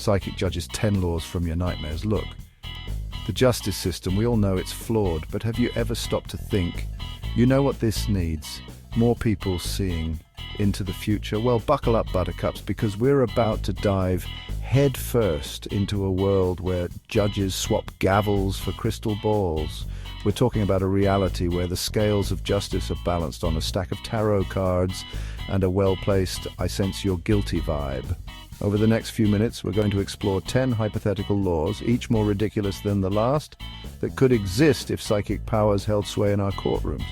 Psychic Judge's 10 laws from your nightmares. Look, the justice system, we all know it's flawed, but have you ever stopped to think, you know what this needs? More people seeing into the future. Well, buckle up, buttercups, because we're about to dive head first into a world where judges swap gavels for crystal balls. We're talking about a reality where the scales of justice are balanced on a stack of tarot cards and a well-placed "I sense you're guilty" vibe. Over the next few minutes, we're going to explore 10 hypothetical laws, each more ridiculous than the last, that could exist if psychic powers held sway in our courtrooms.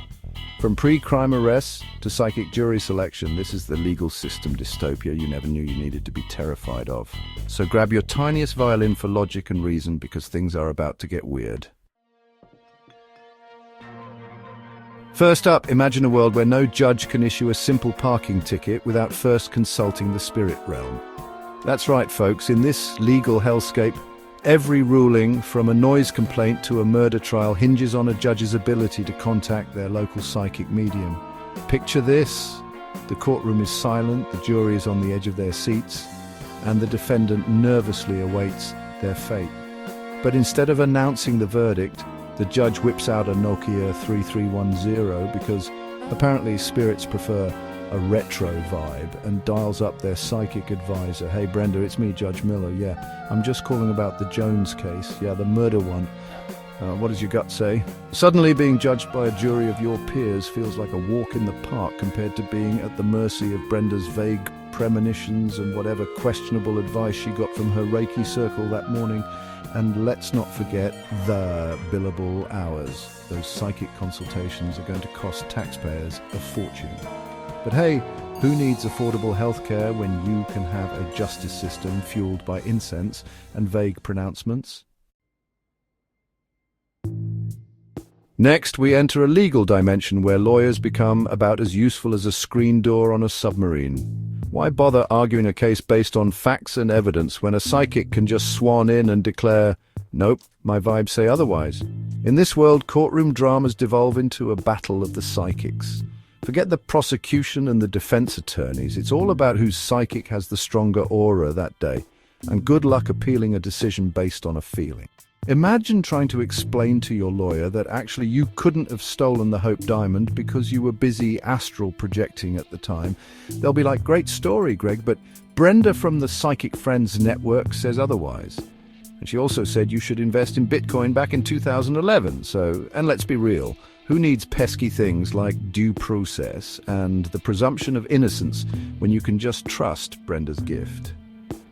From pre-crime arrests to psychic jury selection, this is the legal system dystopia you never knew you needed to be terrified of. So grab your tiniest violin for logic and reason, because things are about to get weird. First up, imagine a world where no judge can issue a simple parking ticket without first consulting the spirit realm. That's right, folks. In this legal hellscape, every ruling, from a noise complaint to a murder trial, hinges on a judge's ability to contact their local psychic medium. Picture this. The courtroom is silent, the jury is on the edge of their seats, and the defendant nervously awaits their fate. But instead of announcing the verdict, the judge whips out a Nokia 3310 because apparently spirits prefer a retro vibe, and dials up their psychic advisor. "Hey Brenda, it's me, Judge Miller. Yeah, I'm just calling about the Jones case. Yeah, the murder one. What does your gut say?" Suddenly being judged by a jury of your peers feels like a walk in the park compared to being at the mercy of Brenda's vague premonitions and whatever questionable advice she got from her Reiki circle that morning. And let's not forget the billable hours. Those psychic consultations are going to cost taxpayers a fortune. But hey, who needs affordable healthcare when you can have a justice system fueled by incense and vague pronouncements? Next, we enter a legal dimension where lawyers become about as useful as a screen door on a submarine. Why bother arguing a case based on facts and evidence when a psychic can just swan in and declare, "Nope, my vibes say otherwise"? In this world, courtroom dramas devolve into a battle of the psychics. Forget the prosecution and the defense attorneys. It's all about whose psychic has the stronger aura that day. And good luck appealing a decision based on a feeling. Imagine trying to explain to your lawyer that actually you couldn't have stolen the Hope Diamond because you were busy astral projecting at the time. They'll be like, "Great story, Greg, but Brenda from the Psychic Friends Network says otherwise. And she also said you should invest in Bitcoin back in 2011. And let's be real. Who needs pesky things like due process and the presumption of innocence when you can just trust Brenda's gift?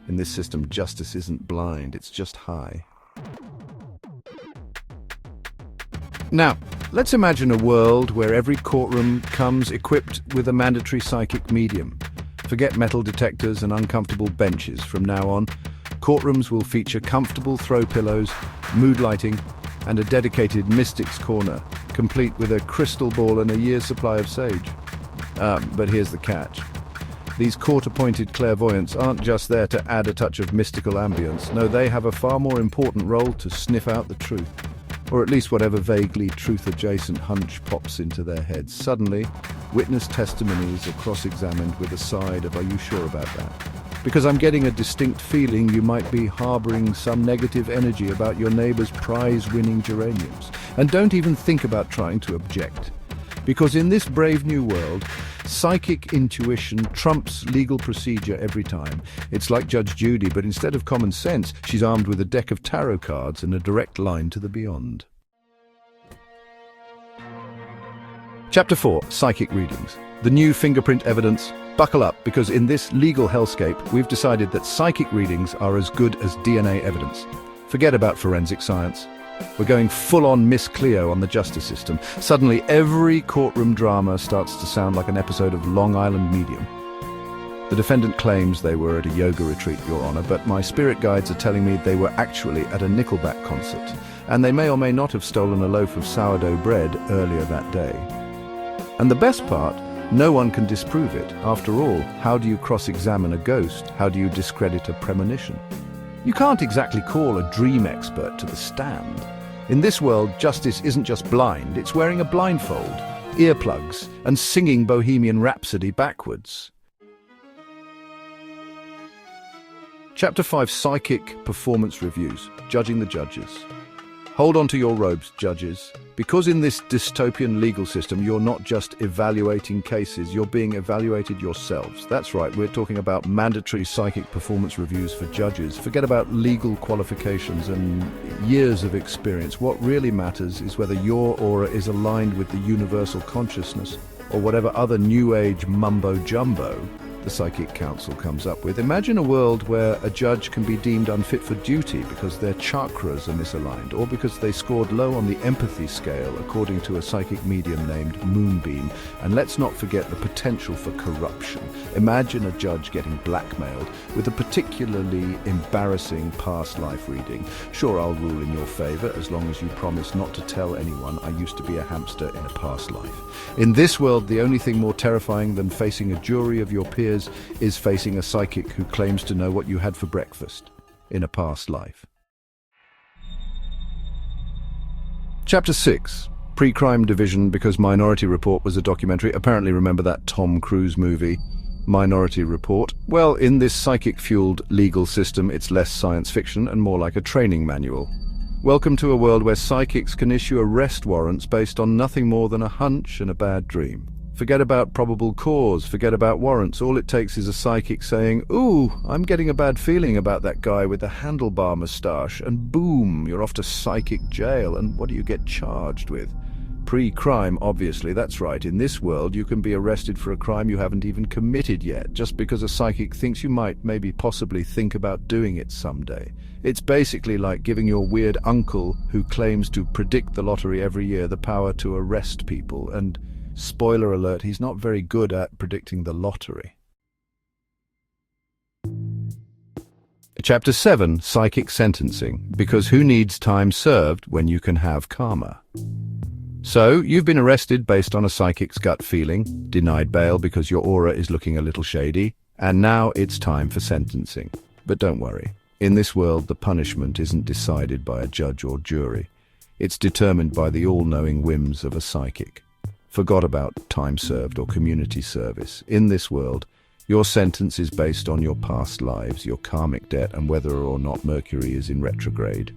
In this system, justice isn't blind, it's just high. Now, let's imagine a world where every courtroom comes equipped with a mandatory psychic medium. Forget metal detectors and uncomfortable benches. From now on, courtrooms will feature comfortable throw pillows, mood lighting, and a dedicated Mystics Corner, complete with a crystal ball and a year's supply of sage. But here's the catch. These court-appointed clairvoyants aren't just there to add a touch of mystical ambience. No, they have a far more important role: to sniff out the truth. Or at least whatever vaguely truth-adjacent hunch pops into their heads. Suddenly, witness testimonies are cross-examined with a side of "Are you sure about that?" Because I'm getting a distinct feeling you might be harboring some negative energy about your neighbor's prize-winning geraniums. And don't even think about trying to object. Because in this brave new world, psychic intuition trumps legal procedure every time. It's like Judge Judy, but instead of common sense, she's armed with a deck of tarot cards and a direct line to the beyond. Chapter 4, Psychic Readings. The new fingerprint evidence. Buckle up, because in this legal hellscape, we've decided that psychic readings are as good as DNA evidence. Forget about forensic science. We're going full-on Miss Cleo on the justice system. Suddenly, every courtroom drama starts to sound like an episode of Long Island Medium. The defendant claims they were at a yoga retreat, Your Honor, but my spirit guides are telling me they were actually at a Nickelback concert, and they may or may not have stolen a loaf of sourdough bread earlier that day. And the best part, no one can disprove it. After all, how do you cross-examine a ghost? How do you discredit a premonition? You can't exactly call a dream expert to the stand. In this world, justice isn't just blind, it's wearing a blindfold, earplugs, and singing Bohemian Rhapsody backwards. Chapter 5, Psychic Performance Reviews, Judging the Judges. Hold on to your robes, judges, because in this dystopian legal system, you're not just evaluating cases, you're being evaluated yourselves. That's right, we're talking about mandatory psychic performance reviews for judges. Forget about legal qualifications and years of experience. What really matters is whether your aura is aligned with the universal consciousness or whatever other new age mumbo-jumbo the Psychic Council comes up with. Imagine a world where a judge can be deemed unfit for duty because their chakras are misaligned or because they scored low on the empathy scale according to a psychic medium named Moonbeam. And let's not forget the potential for corruption. Imagine a judge getting blackmailed with a particularly embarrassing past life reading. Sure, I'll rule in your favor as long as you promise not to tell anyone I used to be a hamster in a past life. In this world, the only thing more terrifying than facing a jury of your peers is facing a psychic who claims to know what you had for breakfast in a past life. Chapter 6, Pre-Crime Division, because Minority Report was a documentary. Apparently remember that Tom Cruise movie, Minority Report? Well, in this psychic-fueled legal system, it's less science fiction and more like a training manual. Welcome to a world where psychics can issue arrest warrants based on nothing more than a hunch and a bad dream. Forget about probable cause, forget about warrants. All it takes is a psychic saying, "Ooh, I'm getting a bad feeling about that guy with the handlebar moustache," and boom, you're off to psychic jail. And what do you get charged with? Pre-crime, obviously, that's right. In this world, you can be arrested for a crime you haven't even committed yet, just because a psychic thinks you might maybe possibly think about doing it someday. It's basically like giving your weird uncle who claims to predict the lottery every year the power to arrest people. And spoiler alert, he's not very good at predicting the lottery. Chapter 7, Psychic Sentencing, because who needs time served when you can have karma? So, you've been arrested based on a psychic's gut feeling, denied bail because your aura is looking a little shady, and now it's time for sentencing. But don't worry, in this world the punishment isn't decided by a judge or jury. It's determined by the all-knowing whims of a psychic. Forgot about time served or community service. In this world, your sentence is based on your past lives, your karmic debt, and whether or not Mercury is in retrograde.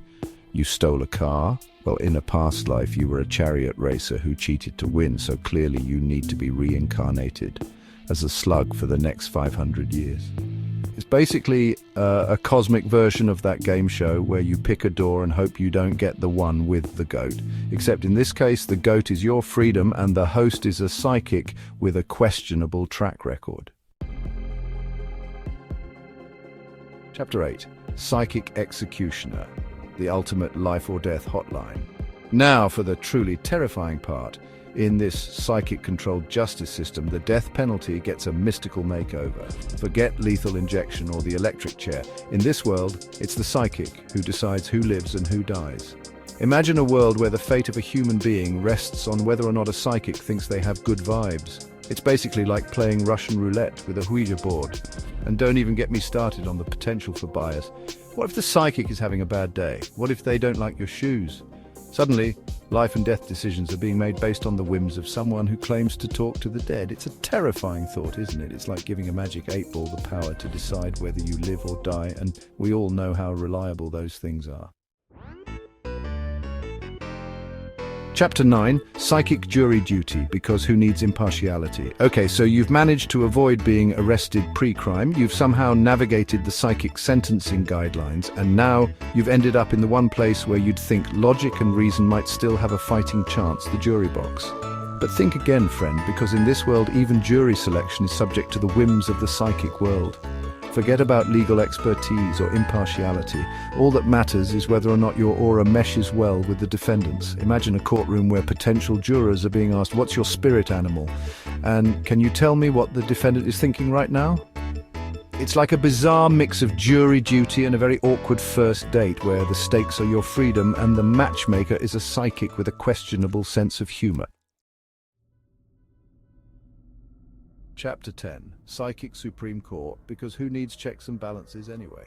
You stole a car? Well, in a past life, you were a chariot racer who cheated to win, so clearly you need to be reincarnated as a slug for the next 500 years. It's basically a cosmic version of that game show where you pick a door and hope you don't get the one with the goat. Except in this case, the goat is your freedom and the host is a psychic with a questionable track record. Chapter 8, Psychic Executioner, the ultimate life or death hotline. Now for the truly terrifying part. In this psychic-controlled justice system, the death penalty gets a mystical makeover. Forget lethal injection or the electric chair. In this world, it's the psychic who decides who lives and who dies. Imagine a world where the fate of a human being rests on whether or not a psychic thinks they have good vibes. It's basically like playing Russian roulette with a Ouija board. And don't even get me started on the potential for bias. What if the psychic is having a bad day? What if they don't like your shoes? Suddenly, life and death decisions are being made based on the whims of someone who claims to talk to the dead. It's a terrifying thought, isn't it? It's like giving a magic 8-ball the power to decide whether you live or die, and we all know how reliable those things are. Chapter 9, Psychic Jury Duty, because who needs impartiality? Okay, so you've managed to avoid being arrested pre-crime, you've somehow navigated the psychic sentencing guidelines, and now you've ended up in the one place where you'd think logic and reason might still have a fighting chance, the jury box. But think again, friend, because in this world even jury selection is subject to the whims of the psychic world. Forget about legal expertise or impartiality. All that matters is whether or not your aura meshes well with the defendants. Imagine a courtroom where potential jurors are being asked, "What's your spirit animal? And can you tell me what the defendant is thinking right now?" It's like a bizarre mix of jury duty and a very awkward first date where the stakes are your freedom and the matchmaker is a psychic with a questionable sense of humor. Chapter 10, Psychic Supreme Court, because who needs checks and balances anyway?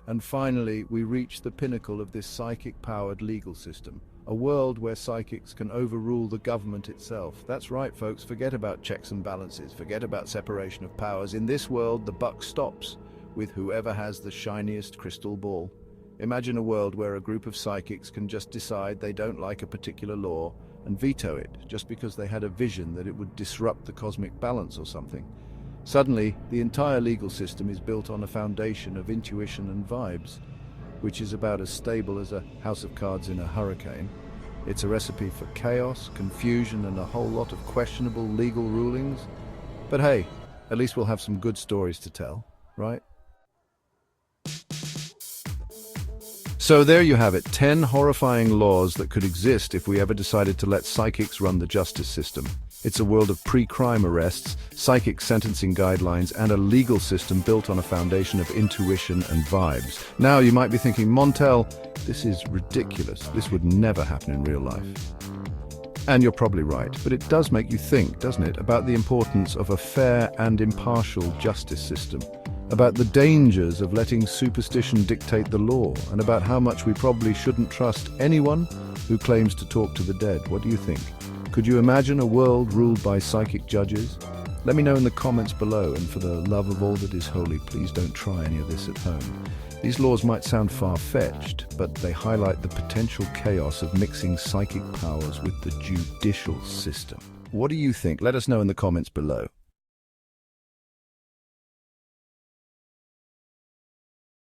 And finally, we reach the pinnacle of this psychic-powered legal system, a world where psychics can overrule the government itself. That's right, folks, forget about checks and balances, forget about separation of powers. In this world, the buck stops with whoever has the shiniest crystal ball. Imagine a world where a group of psychics can just decide they don't like a particular law and veto it just because they had a vision that it would disrupt the cosmic balance or something. Suddenly, the entire legal system is built on a foundation of intuition and vibes, which is about as stable as a house of cards in a hurricane. It's a recipe for chaos, confusion, and a whole lot of questionable legal rulings. But hey, at least we'll have some good stories to tell, right? So there you have it, 10 horrifying laws that could exist if we ever decided to let psychics run the justice system. It's a world of pre-crime arrests, psychic sentencing guidelines, and a legal system built on a foundation of intuition and vibes. Now you might be thinking, Montel, this is ridiculous. This would never happen in real life. And you're probably right, but it does make you think, doesn't it, about the importance of a fair and impartial justice system, about the dangers of letting superstition dictate the law, and about how much we probably shouldn't trust anyone who claims to talk to the dead. What do you think? Could you imagine a world ruled by psychic judges? Let me know in the comments below, and for the love of all that is holy, please don't try any of this at home. These laws might sound far-fetched, but they highlight the potential chaos of mixing psychic powers with the judicial system. What do you think? Let us know in the comments below.